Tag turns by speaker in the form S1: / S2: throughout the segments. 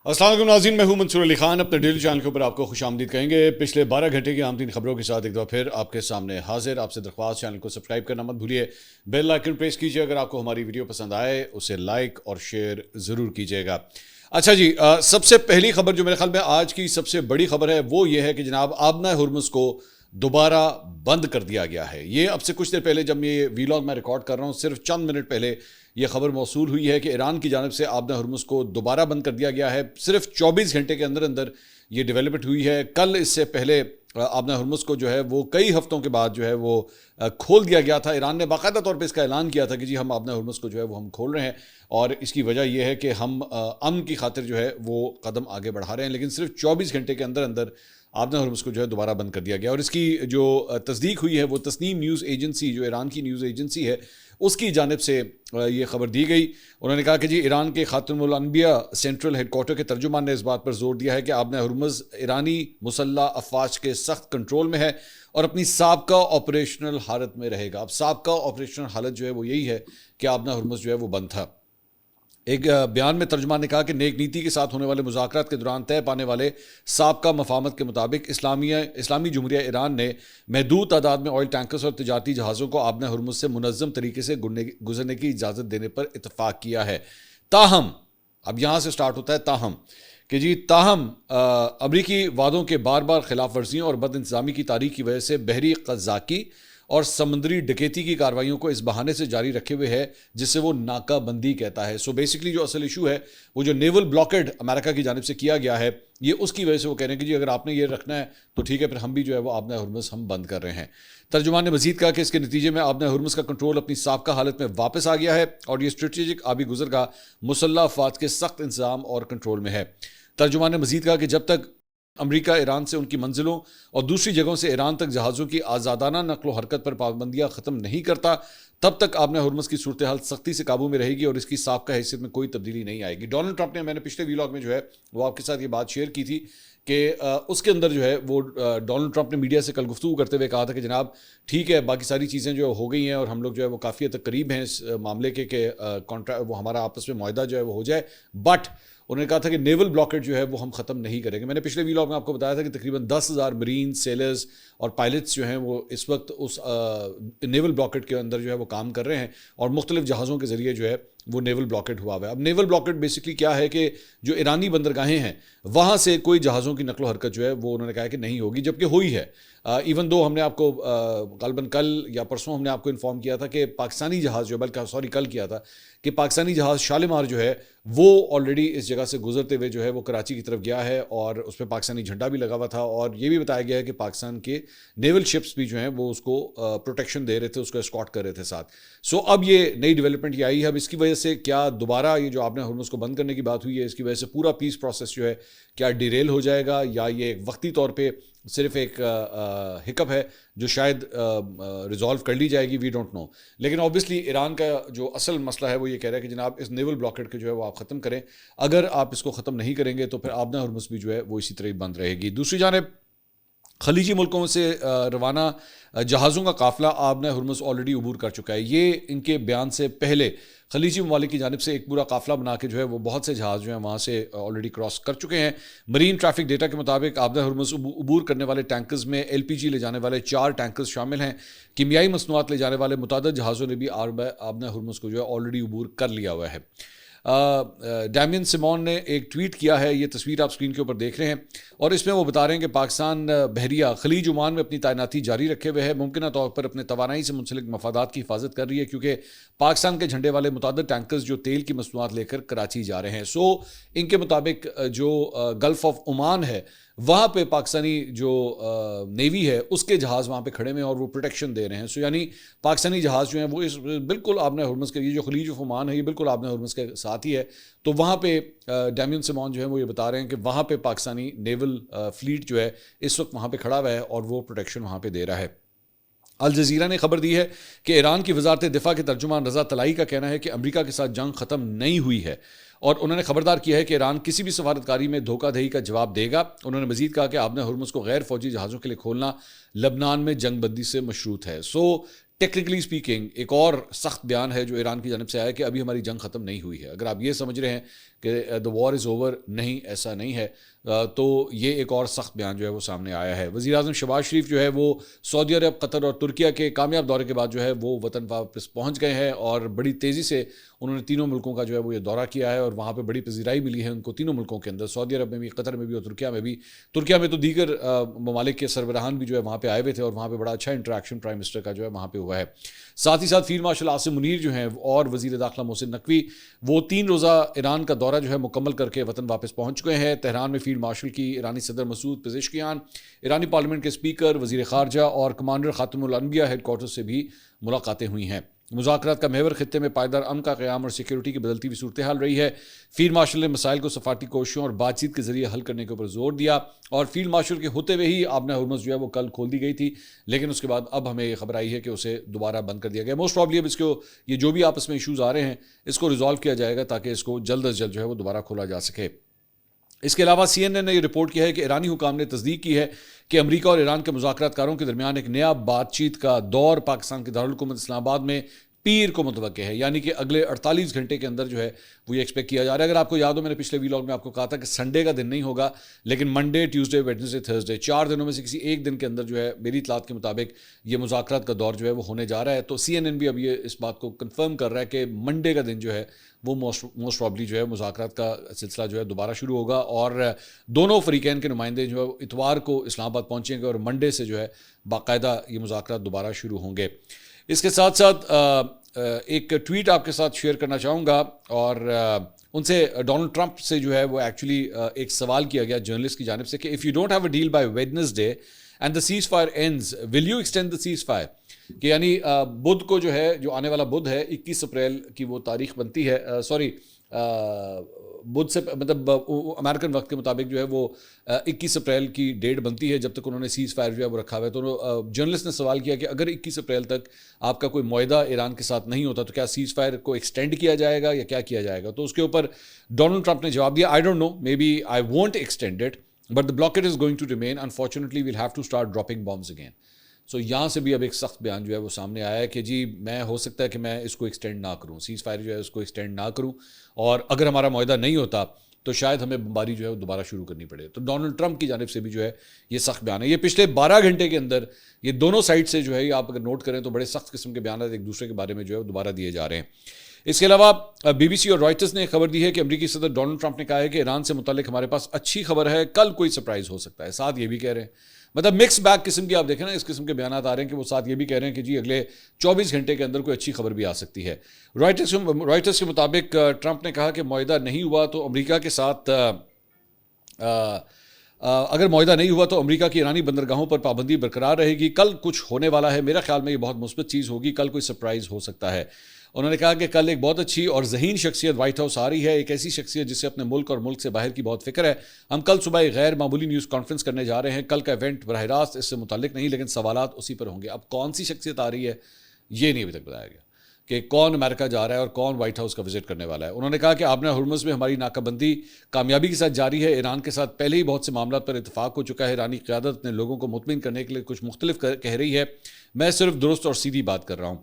S1: السلام علیکم ناظرین، میں ہوں منصور علی خان، اپنے ڈیلی چینل کے اوپر آپ کو خوش آمدید کہیں گے۔ پچھلے 12 گھنٹے کی عام ترین خبروں کے ساتھ ایک دفعہ پھر آپ کے سامنے حاضر۔ آپ سے درخواست، چینل کو سبسکرائب کرنا مت بھولیے، بیل آئکن پریس کیجیے۔ اگر آپ کو ہماری ویڈیو پسند آئے اسے لائک اور شیئر ضرور کیجیے گا۔ اچھا جی، سب سے پہلی خبر جو میرے خیال میں آج کی سب سے بڑی خبر ہے وہ یہ ہے کہ جناب آبنہ ہرمز کو دوبارہ بند کر دیا گیا ہے۔ یہ اب سے کچھ دیر پہلے، جب یہ ویلاگ میں ریکارڈ کر رہا ہوں، صرف چند منٹ پہلے یہ خبر موصول ہوئی ہے کہ ایران کی جانب سے آبنہ ہرمز کو دوبارہ بند کر دیا گیا ہے۔ صرف 24 گھنٹے کے اندر اندر یہ ڈیولپمنٹ ہوئی ہے۔ کل اس سے پہلے آبنہ ہرمز کو جو ہے وہ کئی ہفتوں کے بعد جو ہے وہ کھول دیا گیا تھا۔ ایران نے باقاعدہ طور پہ اس کا اعلان کیا تھا کہ جی ہم آبنہ ہرمز کو جو ہے وہ ہم کھول رہے ہیں، اور اس کی وجہ یہ ہے کہ ہم امن کی خاطر جو ہے وہ قدم آگے بڑھا رہے ہیں۔ لیکن صرف 24 گھنٹے کے اندر اندر آبنہ ہرمز کو جو ہے دوبارہ بند کر دیا گیا، اور اس کی جو تصدیق ہوئی ہے وہ تسنیم نیوز ایجنسی، جو ایران کی نیوز ایجنسی ہے، اس کی جانب سے یہ خبر دی گئی۔ انہوں نے کہا کہ جی ایران کے خاتم الانبیاء سینٹرل ہیڈ کوارٹر کے ترجمان نے اس بات پر زور دیا ہے کہ آبنہ ہرمز ایرانی مسلح افواج کے سخت کنٹرول میں ہے اور اپنی سابقہ آپریشنل حالت میں رہے گا۔ اب سابقہ آپریشنل حالت جو ہے وہ یہی ہے کہ آبنہ ہرمز جو ہے وہ بند تھا۔ ایک بیان میں ترجمان نے کہا کہ نیک نیتی کے ساتھ ہونے والے مذاکرات کے دوران طے پانے والے سابقہ مفاہمت کے مطابق اسلامی جمہوریہ ایران نے محدود تعداد میں آئل ٹینکرز اور تجارتی جہازوں کو آبنہ ہرمز سے منظم طریقے سے گزرنے کی اجازت دینے پر اتفاق کیا ہے۔ تاہم، اب یہاں سے سٹارٹ ہوتا ہے تاہم امریکی وعدوں کے بار بار خلاف ورزیوں اور بد انتظامی کی تاریخ کی وجہ سے بحری قزاقی اور سمندری ڈکیتی کی کارروائیوں کو اس بہانے سے جاری رکھے ہوئے ہے جسے وہ ناکہ بندی کہتا ہے۔ سو بیسکلی جو اصل ایشو ہے وہ جو نیول بلاکڈ امریکہ کی جانب سے کیا گیا ہے، یہ اس کی وجہ سے وہ کہہ رہے ہیں کہ جی اگر آپ نے یہ رکھنا ہے تو ٹھیک ہے، پھر ہم بھی جو ہے وہ آبنہ ہرمز ہم بند کر رہے ہیں۔ ترجمان نے مزید کہا کہ اس کے نتیجے میں آبنہ ہرمز کا کنٹرول اپنی سابقہ حالت میں واپس آ گیا ہے اور یہ اسٹریٹجک آبی گزرگاہ مسلح افواج کے سخت انتظام اور کنٹرول میں ہے۔ ترجمان نے مزید کہا کہ جب تک امریکہ ایران سے ان کی منزلوں اور دوسری جگہوں سے ایران تک جہازوں کی آزادانہ نقل و حرکت پر پابندیاں ختم نہیں کرتا، تب تک آبنہ ہرمز کی صورتحال سختی سے قابو میں رہے گی اور اس کی سابقہ حیثیت میں کوئی تبدیلی نہیں آئے گی۔ ڈونلڈ ٹرمپ نے، میں نے پچھلے ویلاگ میں جو ہے وہ آپ کے ساتھ یہ بات شیئر کی تھی کہ اس کے اندر جو ہے وہ ڈونلڈ ٹرمپ نے میڈیا سے کل گفتگو کرتے ہوئے کہا تھا کہ جناب ٹھیک ہے، باقی ساری چیزیں جو ہو گئی ہیں اور ہم لوگ جو ہے وہ کافی حد تک قریب ہیں اس معاملے کے کہ وہ ہمارا آپس میں معاہدہ جو ہے وہ ہو جائے، بٹ انہوں نے کہا تھا کہ نیول بلاکڈ جو ہے وہ ہم ختم نہیں کریں گے۔ میں نے پچھلے ویلاگ میں آپ کو بتایا تھا کہ تقریباً 10,000 مرین سیلرز اور پائلٹس جو ہیں وہ اس وقت اس نیول بلاکڈ کے اندر جو ہے وہ کام کر رہے ہیں اور مختلف جہازوں کے ذریعے جو ہے وہ نیول بلاکڈ ہوا ہوا ہے۔ اب نیول بلاکڈ بیسکلی کیا ہے کہ جو ایرانی بندرگاہیں ہیں وہاں سے کوئی جہازوں کی نقل و حرکت جو ہے وہ انہوں نے کہا کہ نہیں ہوگی، جبکہ ہوئی ہے۔ ایون دو ہم نے آپ کو غالباً کل یا پرسوں ہم نے آپ کو انفارم کیا تھا کہ پاکستانی جہاز جو بلکہ کل کیا تھا کہ پاکستانی جہاز شالمار جو ہے وہ آلریڈی اس جگہ سے گزرتے ہوئے جو ہے وہ کراچی کی طرف گیا ہے اور اس پہ پاکستانی جھنڈا بھی لگا ہوا تھا، اور یہ بھی بتایا گیا ہے کہ پاکستان کے نیول شپس بھی جو ہیں وہ اس کو پروٹیکشن دے رہے تھے، اس کو اسکارٹ کر رہے تھے ساتھ۔ سو اب یہ نئی ڈیولپمنٹ یہ آئی ہے۔ اب اس کی وجہ سے کیا دوبارہ یہ جو آبنہ ہرمز کو بند کرنے کی بات ہوئی ہے، اس کی وجہ سے پورا پیس پروسیس جو ہے کیا ڈیریل ہو جائے گا، یا یہ ایک وقتی طور پہ صرف ایک ہکپ ہے جو شاید ریزالو کر لی جائے گی، وی ڈونٹ نو۔ لیکن اوبیسلی ایران کا جو اصل مسئلہ ہے وہ یہ کہہ رہا ہے کہ جناب اس نیول بلاکڈ کے جو ہے وہ آپ ختم کریں، اگر آپ اس کو ختم نہیں کریں گے تو پھر آبنہ ہرمز بھی جو ہے وہ اسی طرح بند رہے گی۔ دوسری جانب خلیجی ملکوں سے روانہ جہازوں کا قافلہ آبنہ ہرمز آلریڈی عبور کر چکا ہے۔ یہ ان کے بیان سے پہلے خلیجی ممالک کی جانب سے ایک پورا قافلہ بنا کے جو ہے وہ بہت سے جہاز جو ہیں وہاں سے آلریڈی کراس کر چکے ہیں۔ مرین ٹریفک ڈیٹا کے مطابق آبنہ ہرمز عبور کرنے والے ٹینکرز میں LPG لے جانے والے 4 ٹینکرز شامل ہیں۔ کیمیائی مصنوعات لے جانے والے متعدد جہازوں نے بھی آبنہ ہرمز کو جو ہے آلریڈی عبور کر لیا ہوا ہے۔ ڈیمین سیمون نے ایک ٹویٹ کیا ہے، یہ تصویر آپ سکرین کے اوپر دیکھ رہے ہیں، اور اس میں وہ بتا رہے ہیں کہ پاکستان بحریہ خلیج عمان میں اپنی تعیناتی جاری رکھے ہوئے ہے، ممکنہ طور پر اپنے توانائی سے منسلک مفادات کی حفاظت کر رہی ہے کیونکہ پاکستان کے جھنڈے والے متعدد ٹینکرز جو تیل کی مصنوعات لے کر کراچی جا رہے ہیں۔ سو ان کے مطابق جو گلف آف عمان ہے وہاں پہ پاکستانی جو نیوی ہے اس کے جہاز وہاں پہ کھڑے ہوئے ہیں اور وہ پروٹیکشن دے رہے ہیں۔ سو یعنی پاکستانی جہاز جو ہیں وہ اس بالکل آبنہ ہرمز کے، یہ جو خلیج آف عمان ہے یہ بالکل آبنہ ہرمز کے ساتھ ہی ہے، تو وہاں پہ ڈیمین سیمون جو ہے وہ یہ بتا رہے ہیں کہ وہاں پہ پاکستانی نیول فلیٹ جو ہے اس وقت وہاں پہ کھڑا ہوا ہے اور وہ پروٹیکشن وہاں پہ دے رہا ہے۔ الجزیرہ نے خبر دی ہے کہ ایران کی وزارت دفاع کے ترجمان رضا طلائی کا کہنا ہے کہ امریکہ کے ساتھ جنگ ختم نہیں ہوئی ہے، اور انہوں نے خبردار کیا ہے کہ ایران کسی بھی سفارتکاری میں دھوکہ دہی کا جواب دے گا۔ انہوں نے مزید کہا کہ آبنہ ہرمز کو غیر فوجی جہازوں کے لیے کھولنا لبنان میں جنگ بندی سے مشروط ہے۔ سو ٹیکنیکلی اسپیکنگ ایک اور سخت بیان ہے جو ایران کی جانب سے آیا کہ ابھی ہماری جنگ ختم نہیں ہوئی ہے. اگر آپ یہ سمجھ رہے ہیں کہ دا وار از اوور، نہیں، ایسا نہیں ہے. تو یہ ایک اور سخت بیان جو ہے وہ سامنے آیا ہے. وزیر اعظم شہباز شریف جو ہے وہ سعودی عرب، قطر اور ترکیہ کے کامیاب دورے کے بعد جو ہے وہ وطن واپس پہنچ گئے ہیں، اور بڑی تیزی سے انہوں نے تینوں ملکوں کا جو ہے وہ یہ دورہ کیا ہے، اور وہاں پہ بڑی پذیرائی ملی ہے ان کو تینوں ملکوں کے اندر، سعودی عرب میں بھی، قطر میں بھی اور ترکیہ میں بھی. ترکیہ میں تو دیگر ممالک کے سربراہان بھی جو ہے وہاں پہ آئے ہوئے تھے، اور وہاں پہ بڑا اچھا انٹریکشن پرائم منسٹر کا جو ہے وہاں پہ ہوا ہے. ساتھ ہی ساتھ فیلڈ مارشل عاصم منیر جو ہیں اور وزیر داخلہ محسن نقوی وہ 3 روزہ ایران کا دورہ جو ہے مکمل کر کے وطن واپس پہنچ گئے ہیں. تہران میں فیلڈ مارشل کی ایرانی صدر مسعود پزشکیان، ایرانی پارلیمنٹ کے اسپیکر، وزیر خارجہ اور کمانڈر خاتم الانبیاء ہیڈ کوارٹر سے بھی ملاقاتیں ہوئی ہیں. مذاکرات کا محور خطے میں پائیدار امن کا قیام اور سیکیورٹی کی بدلتی ہوئی صورتحال رہی ہے. فیلڈ مارشل نے مسائل کو سفارتی کوششوں اور بات چیت کے ذریعے حل کرنے کے اوپر زور دیا، اور فیلڈ مارشل کے ہوتے ہوئے ہی آبنہ ہرمز جو ہے وہ کل کھول دی گئی تھی، لیکن اس کے بعد اب ہمیں یہ خبر آئی ہے کہ اسے دوبارہ بند کر دیا گیا. موسٹ پرابلی اب اس کو یہ جو بھی آپس میں ایشوز آ رہے ہیں اس کو ریزالو کیا جائے گا تاکہ اس کو جلد از جلد جو ہے وہ دوبارہ کھولا جا سکے. اس کے علاوہ سی این این نے یہ رپورٹ کیا ہے کہ ایرانی حکام نے تصدیق کی ہے کہ امریکہ اور ایران کے مذاکرات کاروں کے درمیان ایک نیا بات چیت کا دور پاکستان کے دارالحکومت اسلام آباد میں پیر کو متوقع ہے، یعنی کہ اگلے 48 گھنٹے کے اندر جو ہے وہ یہ ایکسپیکٹ کیا جا رہا ہے. اگر آپ کو یاد ہو، میں نے پچھلے ویلاگ میں آپ کو کہا تھا کہ سنڈے کا دن نہیں ہوگا، لیکن منڈے، ٹیوزڈے، ویڈنسڈے، تھرسڈے، 4 دنوں میں سے کسی ایک دن کے اندر جو ہے میری اطلاعات کے مطابق یہ مذاکرات کا دور جو ہے وہ ہونے جا رہا ہے. تو سی این این بھی اب یہ اس بات کو کنفرم کر رہا ہے کہ منڈے کا دن جو ہے وہ موسٹ پرابلی جو ہے مذاکرات کا سلسلہ جو ہے دوبارہ شروع ہوگا، اور دونوں فریقین کے نمائندے جو ہے اتوار کو اسلام آباد پہنچیں گے، اور منڈے سے جو ہے باقاعدہ یہ مذاکرات دوبارہ شروع ہوں گے. اس کے ساتھ ساتھ ایک ٹویٹ آپ کے ساتھ شیئر کرنا چاہوں گا، اور ان سے ڈونلڈ ٹرمپ سے جو ہے وہ ایکچولی ایک سوال کیا گیا جرنلسٹ کی جانب سے کہ if you don't have a deal by Wednesday and the ceasefire ends will you extend the ceasefire, کہ یعنی بدھ کو جو ہے، جو آنے والا بدھ ہے، 21 اپریل کی وہ تاریخ بنتی ہے، بدھ سے مطلب امریکن وقت کے مطابق جو ہے وہ 21 اپریل کی ڈیٹ بنتی ہے جب تک انہوں نے سیز فائر جو ہے وہ رکھا ہوا ہے. تو جرنلسٹ نے سوال کیا کہ اگر 21 اپریل تک آپ کا کوئی معاہدہ ایران کے ساتھ نہیں ہوتا تو کیا سیز فائر کو ایکسٹینڈ کیا جائے گا یا کیا کیا جائے گا؟ تو اس کے اوپر ڈونلڈ ٹرمپ نے جواب دیا، I don't know, maybe I won't extend it but the blockade is going to remain, unfortunately we'll have to start dropping bombs again. So یہاں سے بھی اب ایک سخت بیان جو ہے وہ سامنے آیا ہے کہ جی میں ہو سکتا ہے کہ میں اس کو ایکسٹینڈ نہ کروں، سیز فائر جو ہے اس کو ایکسٹینڈ نہ کروں، اور اگر ہمارا معاہدہ نہیں ہوتا تو شاید ہمیں بمباری جو ہے وہ دوبارہ شروع کرنی پڑے. تو ڈونلڈ ٹرمپ کی جانب سے بھی جو ہے یہ سخت بیان ہے. یہ پچھلے 12 گھنٹے کے اندر یہ دونوں سائڈ سے جو ہے آپ اگر نوٹ کریں تو بڑے سخت قسم کے بیانات ایک دوسرے کے بارے میں جو ہے وہ دوبارہ دیے جا رہے ہیں. اس کے علاوہ بی بی سی اور رائٹرز نے خبر دی ہے کہ امریکی صدر ڈونلڈ ٹرمپ نے کہا ہے کہ ایران سے متعلق ہمارے پاس اچھی خبر ہے، کل کوئی سرپرائز ہو سکتا ہے. ساتھ یہ بھی کہہ رہے ہیں، مطلب مکس بیگ قسم کی آپ دیکھیں نا، اس قسم کے بیانات آ رہے ہیں کہ وہ ساتھ یہ بھی کہہ رہے ہیں کہ جی اگلے 24 گھنٹے کے اندر کوئی اچھی خبر بھی آ سکتی ہے. رائٹرز کے مطابق ٹرمپ نے کہا کہ معاہدہ نہیں ہوا تو امریکہ کے ساتھ اگر معاہدہ نہیں ہوا تو امریکہ کی ایرانی بندرگاہوں پر پابندی برقرار رہے گی. کل کچھ ہونے والا ہے، میرا خیال میں یہ بہت مثبت چیز ہوگی، کل کوئی سرپرائز ہو سکتا ہے. انہوں نے کہا کہ کل ایک بہت اچھی اور ذہین شخصیت وائٹ ہاؤس آ رہی ہے، ایک ایسی شخصیت جسے اپنے ملک اور ملک سے باہر کی بہت فکر ہے. ہم کل صبح ایک غیر معمولی نیوز کانفرنس کرنے جا رہے ہیں. کل کا ایونٹ براہ راست اس سے متعلق نہیں، لیکن سوالات اسی پر ہوں گے. اب کون سی شخصیت آ رہی ہے یہ نہیں ابھی تک بتایا گیا کہ کون امریکہ جا رہا ہے اور کون وائٹ ہاؤس کا وزٹ کرنے والا ہے. انہوں نے کہا کہ آبنہ ہرمز میں ہماری ناکہ بندی کامیابی کے ساتھ جاری ہے. ایران کے ساتھ پہلے ہی بہت سے معاملات پر اتفاق ہو چکا ہے. ایرانی قیادت اپنے لوگوں کو مطمئن کرنے کے لیے کچھ مختلف کہہ رہی ہے، میں صرف درست اور سیدھی بات کر رہا ہوں.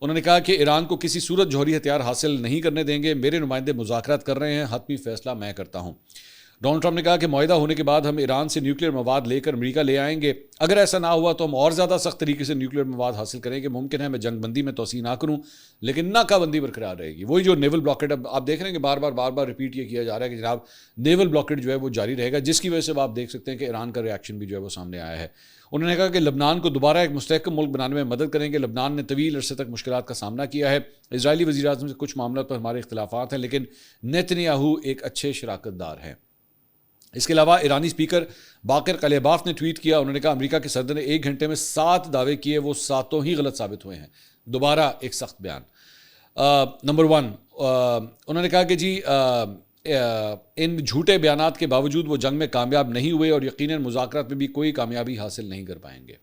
S1: انہوں نے کہا کہ ایران کو کسی صورت جوہری ہتھیار حاصل نہیں کرنے دیں گے. میرے نمائندے مذاکرات کر رہے ہیں، حتمی فیصلہ میں کرتا ہوں. ڈونلڈ ٹرمپ نے کہا کہ معاہدہ ہونے کے بعد ہم ایران سے نیوکلیئر مواد لے کر امریکہ لے آئیں گے. اگر ایسا نہ ہوا تو ہم اور زیادہ سخت طریقے سے نیوکلیئر مواد حاصل کریں گے. ممکن ہے میں جنگ بندی میں توسیع نہ کروں لیکن ناکہ بندی برقرار رہے گی. وہی جو نیول بلاکیڈ، اب آپ دیکھ رہے ہیں کہ بار بار ریپیٹ یہ کیا جا رہا ہے کہ جناب نیول بلاکیڈ جو ہے وہ جاری رہے گا، جس کی وجہ سے آپ دیکھ سکتے ہیں کہ ایران کا ریاکشن بھی جو ہے وہ سامنے آیا ہے. انہوں نے کہا کہ لبنان کو دوبارہ ایک مستحکم ملک بنانے میں مدد کریں گے. لبنان نے طویل عرصے تک مشکلات کا سامنا کیا ہے. اسرائیلی وزیر اعظم سے کچھ معاملات پر ہمارے اختلافات ہیں، لیکن نیتن یاہو ایک اچھے شراکت دار ہیں. اس کے علاوہ ایرانی اسپیکر باقر قلیباف نے ٹویٹ کیا. انہوں نے کہا امریکہ کے صدر نے 1 گھنٹے میں 7 دعوے کیے، وہ 7 ہی غلط ثابت ہوئے ہیں. دوبارہ ایک سخت بیان. نمبر 1 انہوں نے کہا کہ جی ان جھوٹے بیانات کے باوجود وہ جنگ میں کامیاب نہیں ہوئے اور یقیناً مذاکرات میں بھی کوئی کامیابی حاصل نہیں کر پائیں گے.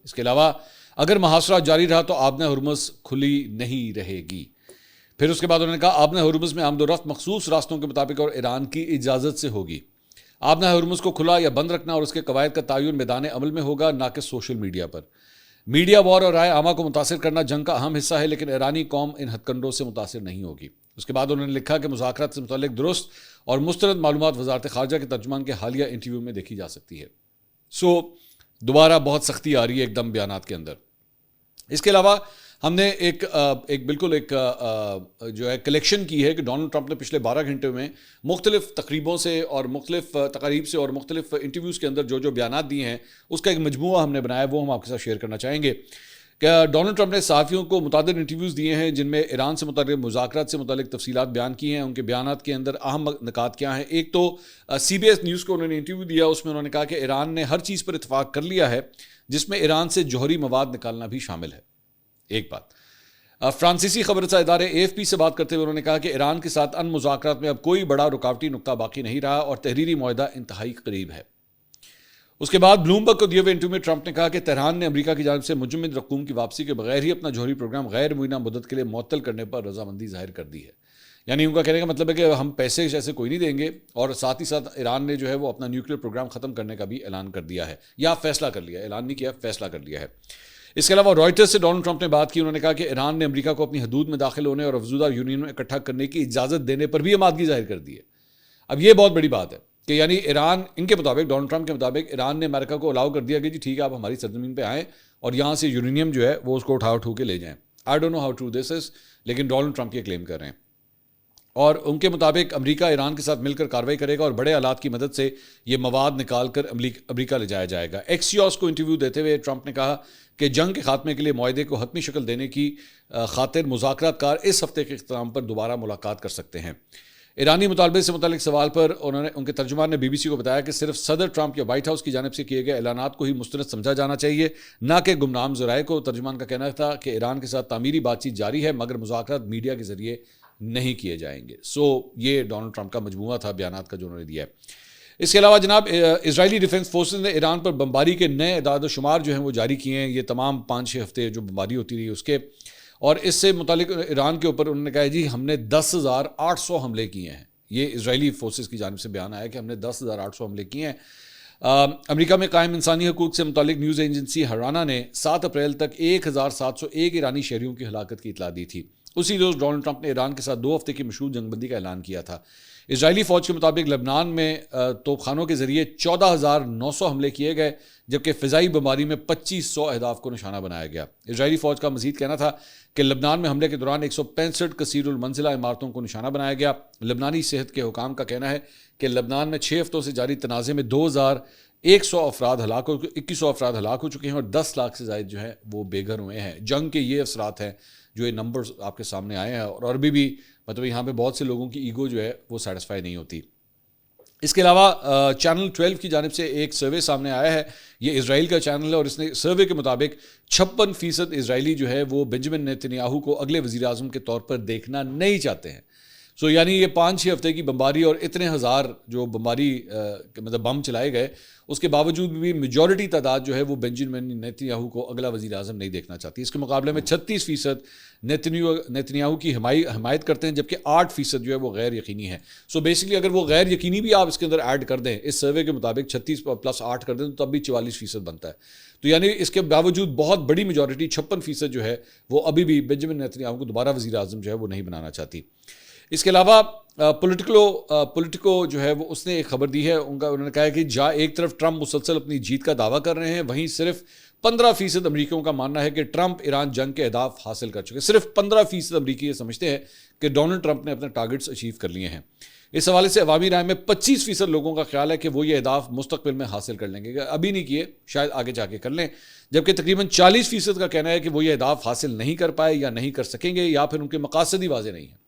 S1: اس کے علاوہ اگر محاصرہ جاری رہا تو آبنہ ہرمز کھلی نہیں رہے گی. پھر اس کے بعد انہوں نے کہا آبنہ ہرمز میں آمد و رفت مخصوص راستوں کے مطابق اور ایران کی اجازت سے ہوگی. آبنہ ہرمز کو کھلا یا بند رکھنا اور اس کے قواعد کا تعین میدان عمل میں ہوگا، نہ کہ سوشل میڈیا پر. میڈیا وار اور رائے عامہ کو متاثر کرنا جنگ کا اہم حصہ ہے، لیکن ایرانی قوم ان ہتھ کنڈوں سے متاثر نہیں ہوگی۔ اس کے بعد انہوں نے لکھا کہ مذاکرات سے متعلق درست اور مستند معلومات وزارت خارجہ کے ترجمان کے حالیہ انٹرویو میں دیکھی جا سکتی ہے۔ دوبارہ بہت سختی آ رہی ہے ایک دم بیانات کے اندر۔ اس کے علاوہ ہم نے ایک جو ہے کلیکشن کی ہے کہ ڈونلڈ ٹرمپ نے پچھلے 12 گھنٹے میں مختلف تقریبوں سے اور مختلف تقاریب سے اور مختلف انٹرویوز کے اندر جو بیانات دیے ہیں اس کا ایک مجموعہ ہم نے بنایا، وہ ہم آپ کے ساتھ شیئر کرنا چاہیں گے۔ کہ ڈونلڈ ٹرمپ نے صحافیوں کو متعدد انٹرویوز دیے ہیں جن میں ایران سے متعلق مذاکرات سے متعلق تفصیلات بیان کی ہیں۔ ان کے بیانات کے اندر اہم نکات کیا ہیں؟ ایک تو سی بی ایس نیوز کو انہوں نے انٹرویو دیا، اس میں انہوں نے کہا کہ ایران نے ہر چیز پر اتفاق کر لیا ہے جس میں ایران سے جوہری مواد نکالنا بھی شامل ہے۔ ایک بات۔ فرانسیسی خبر رساں ادارے اے ایف پی سے بات کرتے ہوئے انہوں نے کہا کہ ایران کے ساتھ مذاکرات میں اب کوئی بڑا رکاوٹی نقطہ باقی نہیں رہا اور تحریری معاہدہ انتہائی قریب ہے۔ اس کے بعد بلومبرگ کو دیے ہوئے انٹرویو میں ٹرمپ نے کہا کہ تہران نے امریکہ کی جانب سے مجمد رقوم کی واپسی کے بغیر ہی اپنا جوہری پروگرام غیر معینہ مدت کے لیے معطل کرنے پر رضامندی ظاہر کر دی ہے۔ یعنی ان کا کہنے کا مطلب ہے کہ ہم پیسے جیسے کوئی نہیں دیں گے، اور ساتھ ہی ساتھ ایران نے جو ہے وہ اپنا نیوکلیر پروگرام ختم کرنے کا بھی اعلان کر دیا ہے، یا فیصلہ کر لیا ہے، اعلان نہیں کیا، فیصلہ کر لیا ہے۔ اس کے علاوہ رائٹرز سے ڈونلڈ ٹرمپ نے بات کی، انہوں نے کہا کہ ایران نے امریکہ کو اپنی حدود میں داخل ہونے اور افزودہ یونین میں اکٹھا کرنے کی اجازت دینے پر بھی آمادگی ظاہر کر دی ہے۔ اب یہ بہت بڑی بات ہے کہ یعنی ایران، ان کے مطابق، ڈونلڈ ٹرمپ کے مطابق، ایران نے امریکہ کو الاؤ کر دیا کہ جی ٹھیک ہے آپ ہماری سرزمین پہ آئیں اور یہاں سے یورینیم جو ہے وہ اس کو اٹھا کے لے جائیں۔ I don't know how true this is, لیکن ڈونلڈ ٹرمپ یہ کلیم کر رہے ہیں۔ اور ان کے مطابق امریکہ ایران کے ساتھ مل کر کارروائی کرے گا اور بڑے آلات کی مدد سے یہ مواد نکال کر امریکہ لے جایا جائے گا۔ ایکسیوس کو انٹرویو دیتے ہوئے ٹرمپ نے کہا کہ جنگ کے خاتمے کے لیے معاہدے کو حتمی شکل دینے کی خاطر مذاکرات کار اس ہفتے کے اختتام پر دوبارہ ملاقات کر سکتے ہیں۔ ایرانی مطالبے سے متعلق سوال پر ان کے ترجمان نے بی بی سی کو بتایا کہ صرف صدر ٹرمپ یا وائٹ ہاؤس کی جانب سے کیے گئے اعلانات کو ہی مستند سمجھا جانا چاہیے، نہ کہ گمنام ذرائع کو۔ ترجمان کا کہنا تھا کہ ایران کے ساتھ تعمیری بات چیت جاری ہے مگر مذاکرات میڈیا کے ذریعے نہیں کیے جائیں گے۔ یہ ڈونلڈ ٹرمپ کا مجموعہ تھا بیانات کا جو انہوں نے دیا ہے۔ اس کے علاوہ جناب اسرائیلی ڈیفنس فورسز نے ایران پر بمباری کے نئے اعداد و شمار جو ہیں وہ جاری کیے ہیں، یہ تمام 5-6 ہفتے جو بمباری ہوتی رہی اس کے، اور اس سے متعلق ایران کے اوپر انہوں نے کہا جی ہم نے 10,800 حملے کیے ہیں۔ یہ اسرائیلی فورسز کی جانب سے بیان آیا کہ ہم نے 10,800 حملے کیے ہیں۔ امریکہ میں قائم انسانی حقوق سے متعلق نیوز ایجنسی ہرانا نے 7 اپریل تک 1,701 ایرانی شہریوں کی ہلاکت کی اطلاع دی تھی۔ اسی روز ڈونلڈ ٹرمپ نے ایران کے ساتھ 2 ہفتے کی مشروط جنگ بندی کا اعلان کیا تھا۔ اسرائیلی فوج کے مطابق لبنان میں توپخانوں کے ذریعے 14,900 حملے کیے گئے، جبکہ فضائی بمباری میں 2,500 اہداف کو نشانہ بنایا گیا۔ اسرائیلی فوج کا مزید کہنا تھا کہ لبنان میں حملے کے دوران 165 کثیر المنزلہ عمارتوں کو نشانہ بنایا گیا۔ لبنانی صحت کے حکام کا کہنا ہے کہ لبنان میں 6 ہفتوں سے جاری تنازع میں 2,100 افراد ہلاک ہو 2100 افراد ہلاک ہو چکے ہیں اور 10 لاکھ سے زائد جو ہیں وہ بے گھر ہوئے ہیں۔ جنگ کے یہ اثرات ہیں جو یہ نمبرز آپ کے سامنے آئے ہیں، اور ابھی بھی مطلب یہاں پہ بہت سے لوگوں کی ایگو جو ہے وہ سیٹسفائی نہیں ہوتی۔ اس کے علاوہ چینل 12 کی جانب سے ایک سروے سامنے آیا ہے، یہ اسرائیل کا چینل ہے، اور اس نے سروے کے مطابق 56% اسرائیلی جو ہے وہ بنجمن نیتنیاہو کو اگلے وزیر اعظم کے طور پر دیکھنا نہیں چاہتے ہیں۔ یعنی یہ 5-6 ہفتے کی بمباری اور اتنے ہزار جو بمباری مطلب بم چلائے گئے، اس کے باوجود بھی میجورٹی تعداد جو ہے وہ بنجمن نیتنیاہو کو اگلا وزیر اعظم نہیں دیکھنا چاہتی۔ اس کے مقابلے میں 36% نیتنیاہو کی حمایت کرتے ہیں، جبکہ 8% جو ہے وہ غیر یقینی ہے۔ بیسکلی اگر وہ غیر یقینی بھی آپ اس کے اندر ایڈ کر دیں، اس سروے کے مطابق 36 + 8 کر دیں تو تب بھی 44% بنتا ہے۔ تو یعنی اس کے باوجود بہت بڑی میجورٹی 56% جو ہے وہ ابھی بھی بنجمن نیتنیاہو کو دوبارہ وزیر اعظم جو ہے وہ نہیں بنانا چاہتی۔ اس کے علاوہ پولیٹیکو جو ہے وہ اس نے ایک خبر دی ہے، انہوں نے کہا ہے کہ جہاں ایک طرف ٹرمپ مسلسل اپنی جیت کا دعویٰ کر رہے ہیں، وہیں صرف 15% امریکیوں کا ماننا ہے کہ ٹرمپ ایران جنگ کے اہداف حاصل کر چکے۔ صرف 15% امریکی یہ سمجھتے ہیں کہ ڈونلڈ ٹرمپ نے اپنے ٹارگٹس اچیو کر لیے ہیں۔ اس حوالے سے عوامی رائے میں 25% لوگوں کا خیال ہے کہ وہ یہ اہداف مستقبل میں حاصل کر لیں گے، ابھی نہیں کیے شاید آگے جا کے کر لیں، جبکہ تقریباً 40% کا کہنا ہے کہ وہ یہ اہداف حاصل نہیں کر پائے یا نہیں کر سکیں گے، یا پھر ان کے مقاصد ہی واضح نہیں ہیں۔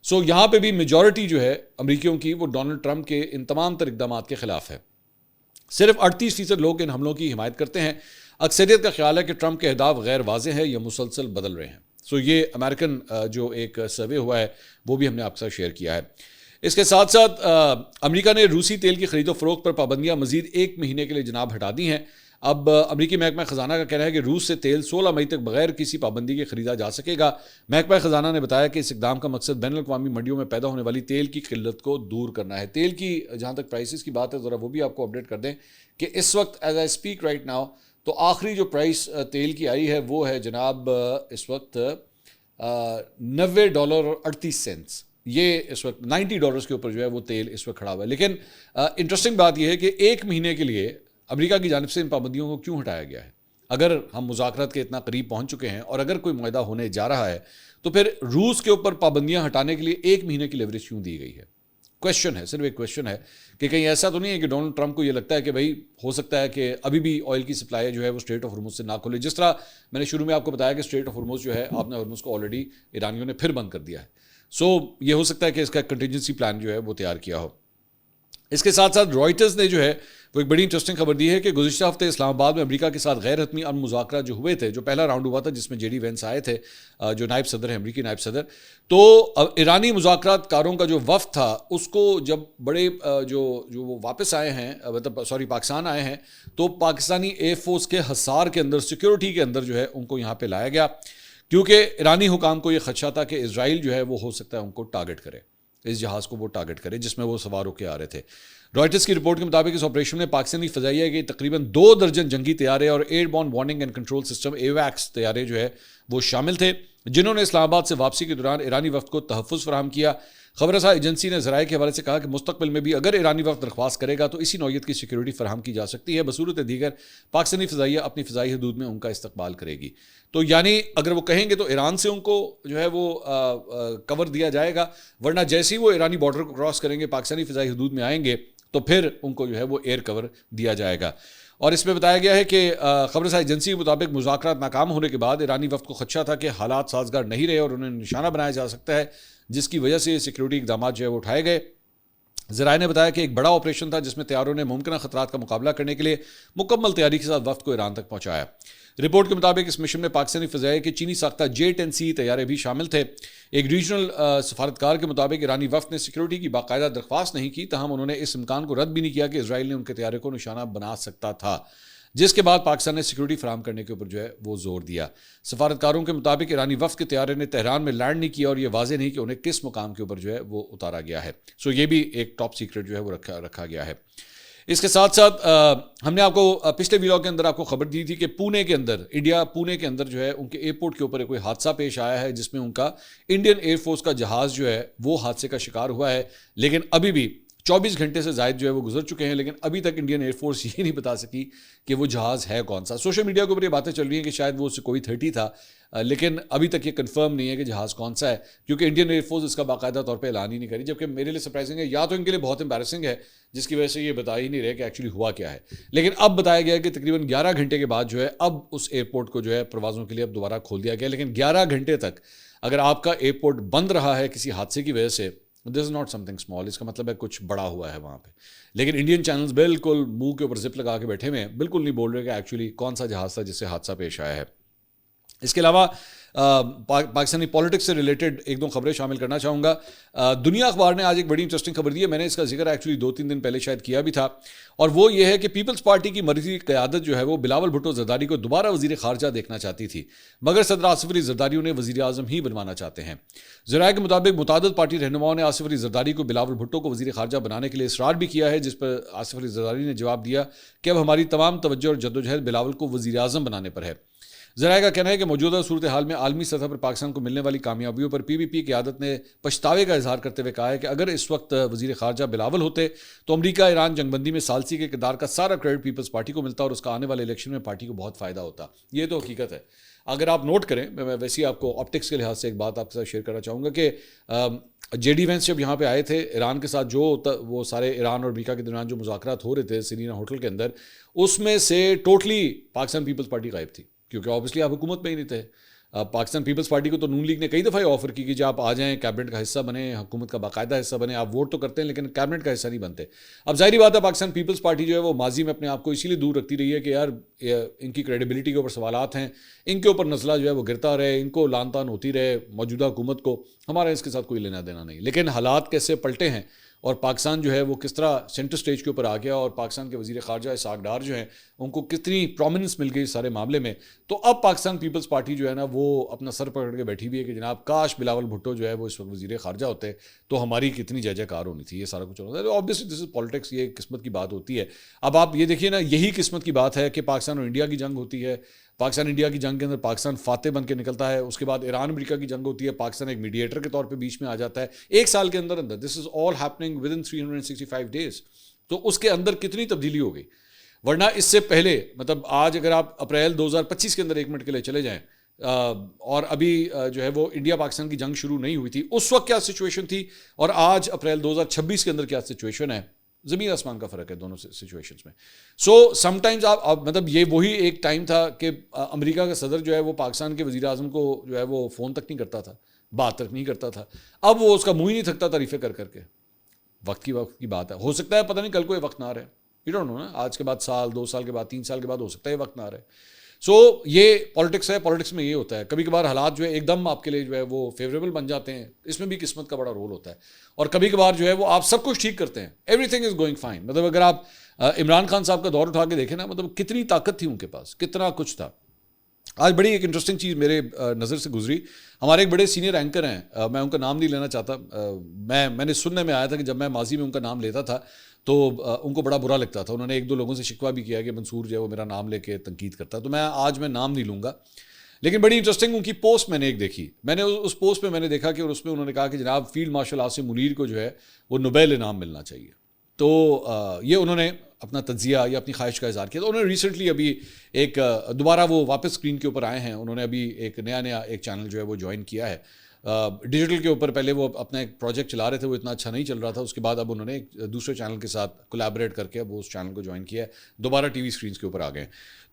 S1: یہاں پہ بھی میجورٹی جو ہے امریکیوں کی وہ ڈونلڈ ٹرمپ کے ان تمام تر اقدامات کے خلاف ہے۔ صرف 38% لوگ ان حملوں کی حمایت کرتے ہیں۔ اکثریت کا خیال ہے کہ ٹرمپ کے اہداف غیر واضح ہیں یا مسلسل بدل رہے ہیں۔ یہ امریکن جو ایک سروے ہوا ہے وہ بھی ہم نے آپ کے ساتھ شیئر کیا ہے۔ اس کے ساتھ ساتھ امریکہ نے روسی تیل کی خرید و فروخت پر پابندیاں مزید 1 مہینے کے لیے جناب ہٹا دی ہیں۔ اب امریکی محکمہ خزانہ کا کہنا ہے کہ روس سے تیل 16 مئی تک بغیر کسی پابندی کے خریدا جا سکے گا۔ محکمہ خزانہ نے بتایا کہ اس اقدام کا مقصد بین الاقوامی منڈیوں میں پیدا ہونے والی تیل کی قلت کو دور کرنا ہے۔ تیل کی جہاں تک پرائسز کی بات ہے ذرا وہ بھی آپ کو اپڈیٹ کر دیں کہ اس وقت as I speak right now تو آخری جو پرائس تیل کی آئی ہے وہ ہے جناب اس وقت $90.38. یہ اس وقت $90 کے اوپر جو ہے وہ تیل اس وقت کھڑا ہوا ہے. لیکن انٹرسٹنگ بات یہ ہے کہ ایک مہینے کے لیے امریکہ کی جانب سے ان پابندیوں کو کیوں ہٹایا گیا ہے؟ اگر ہم مذاکرات کے اتنا قریب پہنچ چکے ہیں اور اگر کوئی معاہدہ ہونے جا رہا ہے تو پھر روس کے اوپر پابندیاں ہٹانے کے لیے ایک مہینے کی لیوریج کیوں دی گئی ہے؟ کویشچن ہے، صرف ایک کویشچن ہے کہ کہیں ایسا تو نہیں ہے کہ ڈونلڈ ٹرمپ کو یہ لگتا ہے کہ بھائی ہو سکتا ہے کہ ابھی بھی آئل کی سپلائی جو ہے وہ اسٹریٹ آف ہرمز سے نہ کھولے، جس طرح میں نے شروع میں آپ کو بتایا کہ اسٹریٹ آف ہرمز جو ہے آپ نے ہرمز کو آلریڈی ایرانیوں نے پھر بند کر دیا ہے. سو یہ ہو سکتا ہے کہ اس کا کنٹینجنسی پلان جو ہے وہ تیار کیا ہو. اس کے ساتھ ساتھ رائٹرز نے جو ہے وہ ایک بڑی انٹرسٹنگ خبر دی ہے کہ گزشتہ ہفتے اسلام آباد میں امریکہ کے ساتھ غیر حتمی امن مذاکرات جو ہوئے تھے، جو پہلا راؤنڈ ہوا تھا جس میں جے ڈی وینس آئے تھے جو نائب صدر ہیں، امریکی نائب صدر، تو ایرانی مذاکرات کاروں کا جو وفد تھا اس کو جب بڑے جو وہ واپس آئے ہیں، مطلب پاکستان آئے ہیں، تو پاکستانی ایئر فورس کے حصار کے اندر، سیکیورٹی کے اندر جو ہے ان کو یہاں پہ لایا گیا، کیونکہ ایرانی حکام کو یہ خدشہ تھا کہ اسرائیل جو ہے وہ ہو سکتا ہے ان کو ٹارگٹ کرے، اس جہاز کو وہ ٹارگٹ کرے جس میں وہ سوار ہو کے آ رہے تھے. رائٹرز کی رپورٹ کے مطابق اس آپریشن میں پاکستانی فضائیہ کے تقریباً 2 درجن جنگی طیارے اور airborne warning and control system ایویکس طیارے جو ہے وہ شامل تھے، جنہوں نے اسلام آباد سے واپسی کے دوران ایرانی وفد کو تحفظ فراہم کیا. خبر رساں ایجنسی نے ذرائع کے حوالے سے کہا کہ مستقبل میں بھی اگر ایرانی وفد درخواست کرے گا تو اسی نوعیت کی سیکیورٹی فراہم کی جا سکتی ہے، بصورت دیگر پاکستانی فضائیہ اپنی فضائی حدود میں ان کا استقبال کرے گی. تو یعنی اگر وہ کہیں گے تو ایران سے ان کو جو ہے وہ کور دیا جائے گا، ورنہ جیسے ہی وہ ایرانی بارڈر کو کراس کریں گے، پاکستانی فضائی حدود میں آئیں گے تو پھر ان کو جو ہے وہ ایئر کور دیا جائے گا. اور اس میں بتایا گیا ہے کہ خبر رساں ایجنسی کے مطابق مذاکرات ناکام ہونے کے بعد ایرانی وفد کو خدشہ تھا کہ حالات سازگار نہیں رہے اور انہیں نشانہ بنایا جا سکتا ہے، جس کی وجہ سے سیکیورٹی اقدامات جو ہے وہ اٹھائے گئے. ذرائع نے بتایا کہ ایک بڑا آپریشن تھا جس میں طیاروں نے ممکنہ خطرات کا مقابلہ کرنے کے لیے مکمل تیاری کے ساتھ وفد کو ایران تک پہنچایا. رپورٹ کے مطابق اس مشن میں پاکستانی فضائیہ کے چینی ساختہ J-10C طیارے بھی شامل تھے. ایک ریجنل سفارتکار کے مطابق ایرانی وفد نے سیکیورٹی کی باقاعدہ درخواست نہیں کی، تاہم انہوں نے اس امکان کو رد بھی نہیں کیا کہ اسرائیل نے ان کے طیارے کو نشانہ بنا سکتا تھا، جس کے بعد پاکستان نے سیکیورٹی فراہم کرنے کے اوپر جو ہے وہ زور دیا. سفارتکاروں کے مطابق ایرانی وفد کے طیارے نے تہران میں لینڈ نہیں کیا اور یہ واضح نہیں کہ انہیں کس مقام کے اوپر جو ہے وہ اتارا گیا ہے. سو یہ بھی ایک ٹاپ سیکرٹ جو ہے وہ رکھا گیا ہے. اس کے ساتھ ساتھ ہم نے آپ کو پچھلے ویلاگ کے اندر آپ کو خبر دی تھی کہ پونے کے اندر، انڈیا پونے کے اندر جو ہے ان کے ایئرپورٹ کے اوپر کوئی حادثہ پیش آیا ہے جس میں ان کا انڈین ایئر فورس کا جہاز جو ہے وہ حادثے کا شکار ہوا ہے. لیکن ابھی بھی 24 گھنٹے سے زائد جو ہے وہ گزر چکے ہیں، لیکن ابھی تک انڈین ایئر فورس یہ نہیں بتا سکی کہ وہ جہاز ہے کون سا. سوشل میڈیا کے اوپر یہ باتیں چل رہی ہیں کہ شاید وہ کوئی 30 تھا، لیکن ابھی تک یہ کنفرم نہیں ہے کہ جہاز کون سا ہے، کیونکہ انڈین ایئر فورس اس کا باقاعدہ طور پہ اعلان ہی نہیں کری. جبکہ میرے لیے سرپرائزنگ ہے، یا تو ان کے لیے بہت امبیرسنگ ہے جس کی وجہ سے یہ بتا ہی نہیں رہے کہ ایکچولی ہوا کیا ہے. لیکن اب بتایا گیا کہ تقریباً 11 گھنٹے کے بعد جو ہے اب اس ایئرپورٹ کو جو ہے پروازوں کے لیے اب دوبارہ کھول دیا گیا. لیکن 11 گھنٹے تک اگر آپ کا ایئرپورٹ بند رہا ہے کسی حادثے کی وجہ سے، this is not something small, اس کا مطلب ہے کچھ بڑا ہوا ہے وہاں پہ. لیکن انڈین چینلز بالکل منہ کے اوپر زپ لگا کے بیٹھے ہوئے ہیں، بالکل نہیں بول رہے کہ ایکچولی کون سا جہاز تھا جس سے حادثہ پیش آیا ہے. اس کے علاوہ پاکستانی پالیٹکس سے ریلیٹڈ ایک دو خبریں شامل کرنا چاہوں گا. دنیا اخبار نے آج ایک بڑی انٹرسٹنگ خبر دی ہے، میں نے اس کا ذکر ایکچولی 2-3 دن پہلے شاید کیا بھی تھا، اور وہ یہ ہے کہ پیپلز پارٹی کی مرکزی قیادت جو ہے وہ بلاول بھٹو زرداری کو دوبارہ وزیر خارجہ دیکھنا چاہتی تھی، مگر صدر آصف علی زرداری انہیں وزیر اعظم ہی بنوانا چاہتے ہیں. ذرائع کے مطابق متعدد پارٹی رہنماؤں نے آصف علی زرداری کو بلاول بھٹو کو وزیر خارجہ بنانے کے لیے اصرار بھی کیا ہے، جس پر آصف علی زرداری نے جواب دیا کہ اب ہماری تمام توجہ اور جدوجہد بلاول کو وزیر اعظم بنانے پر ہے. ذرائع کا کہنا ہے کہ موجودہ صورتحال میں عالمی سطح پر پاکستان کو ملنے والی کامیابیوں پر پی پی پی قیادت نے پچھتاوے کا اظہار کرتے ہوئے کہا ہے کہ اگر اس وقت وزیر خارجہ بلاول ہوتے تو امریکہ ایران جنگ بندی میں ثالثی کے کردار کا سارا کریڈٹ پیپلز پارٹی کو ملتا اور اس کا آنے والے الیکشن میں پارٹی کو بہت فائدہ ہوتا. یہ تو حقیقت ہے. اگر آپ نوٹ کریں، میں ویسے ہی آپ کو آپٹکس کے لحاظ سے ایک بات آپ کے ساتھ شیئر کرنا چاہوں گا کہ جے ڈی وینس جب یہاں پہ آئے تھے ایران کے ساتھ، جو وہ سارے ایران اور امریکہ کے درمیان جو مذاکرات ہو رہے تھے سیرینا ہوٹل کے اندر، اس میں سے ٹوٹلی پاکستان پیپلز پارٹی غائب تھی، کیونکہ آبویسلی آپ حکومت میں ہی نہیں تھے. پاکستان پیپلز پارٹی کو تو نون لیگ نے کئی دفعہ آفر کی کہ جب آپ آ جائیں کیبنٹ کا حصہ بنیں، حکومت کا باقاعدہ حصہ بنیں. آپ ووٹ تو کرتے ہیں لیکن کیبنٹ کا حصہ نہیں بنتے. اب ظاہری بات ہے پاکستان پیپلز پارٹی جو ہے وہ ماضی میں اپنے آپ کو اسی لیے دور رکھتی رہی ہے کہ یار ان کی کریڈیبلٹی کے اوپر سوالات ہیں، ان کے اوپر نزلہ جو ہے وہ گرتا رہے، ان کو لان تان ہوتی رہے موجودہ حکومت کو، ہمارا اس کے ساتھ کوئی لینا دینا نہیں. لیکن حالات کیسے پلٹے ہیں اور پاکستان جو ہے وہ کس طرح سینٹر سٹیج کے اوپر آ گیا اور پاکستان کے وزیر خارجہ اسحاق ڈار جو ہیں ان کو کتنی پرومیننس مل گئی اس سارے معاملے میں. تو اب پاکستان پیپلز پارٹی جو ہے نا وہ اپنا سر پکڑ کے بیٹھی ہوئی ہے کہ جناب کاش بلاول بھٹو جو ہے وہ اس وقت وزیر خارجہ ہوتے تو ہماری کتنی جے کار ہونی تھی. یہ سارا کچھ ہوتا ہے. آبویسلی دس از پالیٹکس, یہ قسمت کی بات ہوتی ہے. اب آپ یہ دیکھیے نا, یہی قسمت کی بات ہے کہ پاکستان اور انڈیا کی جنگ ہوتی ہے. پاکستان انڈیا کی جنگ کے اندر پاکستان فاتح بن کے نکلتا ہے. اس کے بعد ایران امریکہ کی جنگ ہوتی ہے, پاکستان ایک میڈیٹر کے طور پہ بیچ میں آ جاتا ہے ایک سال کے اندر اندر. دس از آل ہیپننگ ود ان 365 days. تو اس کے اندر کتنی تبدیلی ہو گئی. ورنہ اس سے پہلے مطلب آج اگر آپ اپریل 2025 کے اندر ایک منٹ کے لیے چلے جائیں اور ابھی جو ہے وہ انڈیا پاکستان کی جنگ شروع نہیں ہوئی تھی, اس وقت کیا سچویشن تھی اور آج اپریل 2026 کے اندر کیا سچویشن ہے, زمین آسمان کا فرق ہے دونوں سچویشنز میں. سو سم ٹائمز آپ مطلب یہ وہی ایک ٹائم تھا کہ امریکہ کا صدر جو ہے وہ پاکستان کے وزیر اعظم کو جو ہے وہ فون تک نہیں کرتا تھا, بات تک نہیں کرتا تھا. اب وہ اس کا منہ ہی نہیں تھکتا تعریفیں کر کر کے. وقت کی بات ہے, ہو سکتا ہے پتہ نہیں کل کو یہ وقت نہ رہے, یو ڈونٹ نو نا, آج کے بعد سال 2 سال کے بعد 3 سال کے بعد ہو سکتا ہے یہ وقت نہ رہے. سو یہ پالیٹکس ہے, پالیٹکس میں یہ ہوتا ہے کبھی کبھار حالات جو ہے ایک دم آپ کے لیے جو ہے وہ فیوریبل بن جاتے ہیں, اس میں بھی قسمت کا بڑا رول ہوتا ہے. اور کبھی کبھار جو ہے وہ آپ سب کچھ ٹھیک کرتے ہیں, everything is going fine. مطلب اگر آپ عمران خان صاحب کا دور اٹھا کے دیکھیں نا, مطلب کتنی طاقت تھی ان کے پاس, کتنا کچھ تھا. آج بڑی ایک انٹرسٹنگ چیز میرے نظر سے گزری. ہمارے ایک بڑے سینئر اینکر ہیں, میں ان کا نام نہیں لینا چاہتا, میں نے سننے میں آیا تھا کہ جب میں ماضی میں ان کا نام لیتا تھا تو ان کو بڑا برا لگتا تھا. انہوں نے 1-2 لوگوں سے شکوہ بھی کیا کہ منصور جو ہے وہ میرا نام لے کے تنقید کرتا ہے. تو آج میں نام نہیں لوں گا, لیکن بڑی انٹرسٹنگ ان کی پوسٹ میں نے ایک دیکھی. میں نے اس پوسٹ میں نے دیکھا کہ اس میں انہوں نے کہا کہ جناب فیلڈ مارشل عاصم منیر کو جو ہے وہ نوبیل انعام ملنا چاہیے. تو یہ انہوں نے اپنا تجزیہ یا اپنی خواہش کا اظہار کیا. تو انہوں نے ریسنٹلی ابھی ایک دوبارہ وہ واپس اسکرین کے اوپر آئے ہیں. انہوں نے ابھی ایک نیا ایک چینل جو ہے وہ جوائن کیا ہے ڈیجیٹل کے اوپر. پہلے وہ اپنا ایک پروجیکٹ چلا رہے تھے, وہ اتنا اچھا نہیں چل رہا تھا. اس کے بعد اب انہوں نے ایک دوسرے چینل کے ساتھ کولیبریٹ کر کے اب اس چینل کو جوائن کیا ہے, دوبارہ ٹی وی اسکرینس کے اوپر آ گئے.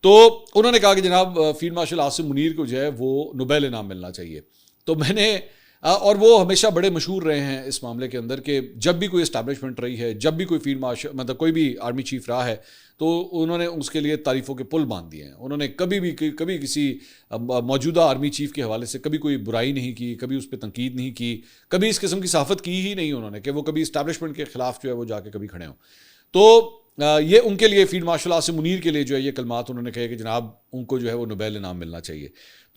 S1: تو انہوں نے کہا کہ جناب فیلڈ مارشل عاصم منیر کو جو ہے وہ نوبیل انعام ملنا چاہیے. تو میں نے اور وہ ہمیشہ بڑے مشہور رہے ہیں اس معاملے کے اندر کہ جب بھی کوئی اسٹیبلشمنٹ رہی ہے, جب بھی کوئی فیلڈ مارشل مطلب کوئی بھی آرمی چیف رہا ہے تو انہوں نے اس کے لیے تعریفوں کے پل باندھ دیے ہیں. انہوں نے کبھی کسی موجودہ آرمی چیف کے حوالے سے کبھی کوئی برائی نہیں کی, کبھی اس پہ تنقید نہیں کی, کبھی اس قسم کی صحافت کی ہی نہیں انہوں نے کہ وہ کبھی اسٹیبلشمنٹ کے خلاف جو ہے وہ جا کے کبھی کھڑے ہوں. تو یہ ان کے لیے فیلڈ مارشل عاصم منیر کے لیے جو ہے یہ کلمات انہوں نے کہے کہ جناب ان کو جو ہے وہ نوبیل انعام ملنا چاہیے.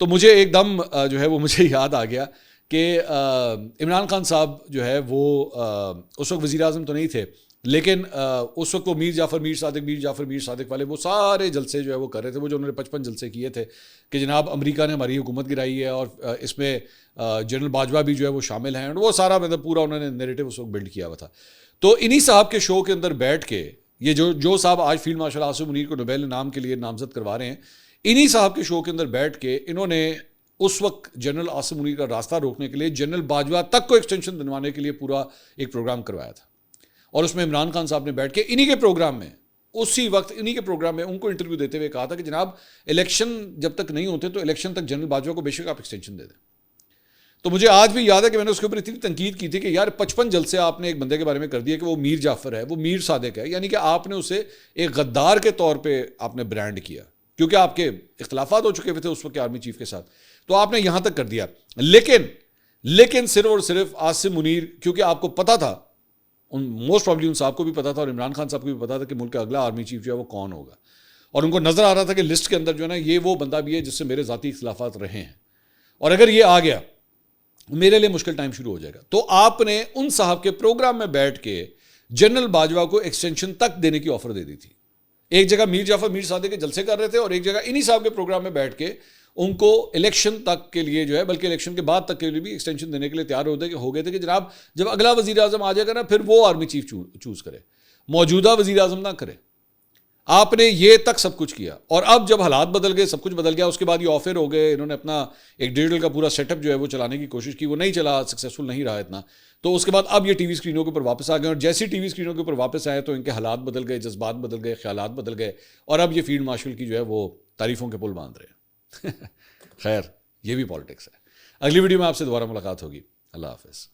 S1: تو مجھے ایک دم جو ہے وہ مجھے یاد آ گیا کہ عمران خان صاحب جو ہے وہ اس وقت وزیر اعظم تو نہیں تھے, لیکن اس وقت وہ میر جعفر صادق والے وہ سارے جلسے جو ہے وہ کر رہے تھے, وہ جو انہوں نے 55 جلسے کیے تھے کہ جناب امریکہ نے ہماری حکومت گرائی ہے اور اس میں جنرل باجوہ بھی جو ہے وہ شامل ہیں, اور وہ سارا مطلب پورا انہوں نے نیریٹو اس وقت بلڈ کیا ہوا تھا. تو انہی صاحب کے شو کے اندر بیٹھ کے یہ جو صاحب آج فیلڈ مارشل عاصم منیر کو نوبیل انعام کے لیے نامزد کروا رہے ہیں, انہی صاحب کے شو کے اندر بیٹھ کے انہوں نے اس وقت جنرل عاصم منیر کا راستہ روکنے کے لیے جنرل باجوہ تک کو ایکسٹینشن دلوانے کے لیے پورا ایک پروگرام کروایا تھا. اور اس میں عمران خان صاحب نے بیٹھ کے انہی کے پروگرام میں اسی وقت انہی کے پروگرام میں ان کو انٹرویو دیتے ہوئے کہا تھا کہ جناب الیکشن جب تک نہیں ہوتے تو الیکشن تک جنرل باجوہ کو بے شک آپ ایکسٹینشن دے دیں. تو مجھے آج بھی یاد ہے کہ میں نے اس کے اوپر اتنی تنقید کی تھی کہ یار 55 جلسے آپ نے ایک بندے کے بارے میں کر دیا کہ وہ میر جعفر ہے, وہ میر صادق ہے, یعنی کہ آپ نے اسے ایک غدار کے طور پہ آپ نے برانڈ کیا کیونکہ آپ کے اختلافات ہو چکے ہوئے تھے اس وقت کے آرمی چیف کے ساتھ, تو آپ نے یہاں تک کر دیا. لیکن صرف اور صرف عاصم منیر, کیونکہ آپ کو پتا تھا, موسٹ پرابلی ان صاحب کو بھی پتا تھا اور عمران خان صاحب کو بھی پتا تھا کہ ملک کا اگلا آرمی چیف جو ہے وہ کون ہوگا, اور ان کو نظر آ رہا تھا کہ لسٹ کے اندر جو ہے نا یہ وہ بندہ بھی ہے جس سے میرے ذاتی اختلافات رہے ہیں, اور اگر یہ آ گیا میرے لیے مشکل ٹائم شروع ہو جائے گا. تو آپ نے ان صاحب کے پروگرام میں بیٹھ کے جنرل باجوہ کو ایکسٹینشن تک دینے کی آفر دے دی تھی. ایک جگہ میر جعفر میر صادق کے جلسے کر رہے تھے اور ایک جگہ انہی صاحب کے پروگرام میں بیٹھ کے ان کو الیکشن تک کے لیے جو ہے, بلکہ الیکشن کے بعد تک کے لیے بھی ایکسٹینشن دینے کے لیے تیار ہو گئے تھے کہ جناب جب اگلا وزیر اعظم آ جائے گا نا پھر وہ آرمی چیف چوز کرے, موجودہ وزیر اعظم نہ کرے. آپ نے یہ تک سب کچھ کیا, اور اب جب حالات بدل گئے, سب کچھ بدل گیا, اس کے بعد یہ آفر ہو گئے, انہوں نے اپنا ایک ڈیجیٹل کا پورا سیٹ اپ جو ہے وہ چلانے کی کوشش کی, وہ نہیں چلا, سکسیسفل نہیں رہا اتنا. تو اس کے بعد اب یہ ٹی وی اسکرینوں کے اوپر واپس آ گئے, اور جیسی ٹی وی اسکرینوں کے اوپر واپس آئے تو ان کے حالات بدل گئے, جذبات بدل گئے, خیالات بدل گئے, اور اب یہ فیلڈ مارشل کی جو ہے وہ تعریفوں کے پل باندھ رہے ہیں. خیر, یہ بھی پالیٹکس ہے. اگلی ویڈیو میں آپ سے دوبارہ ملاقات ہوگی. اللہ حافظ.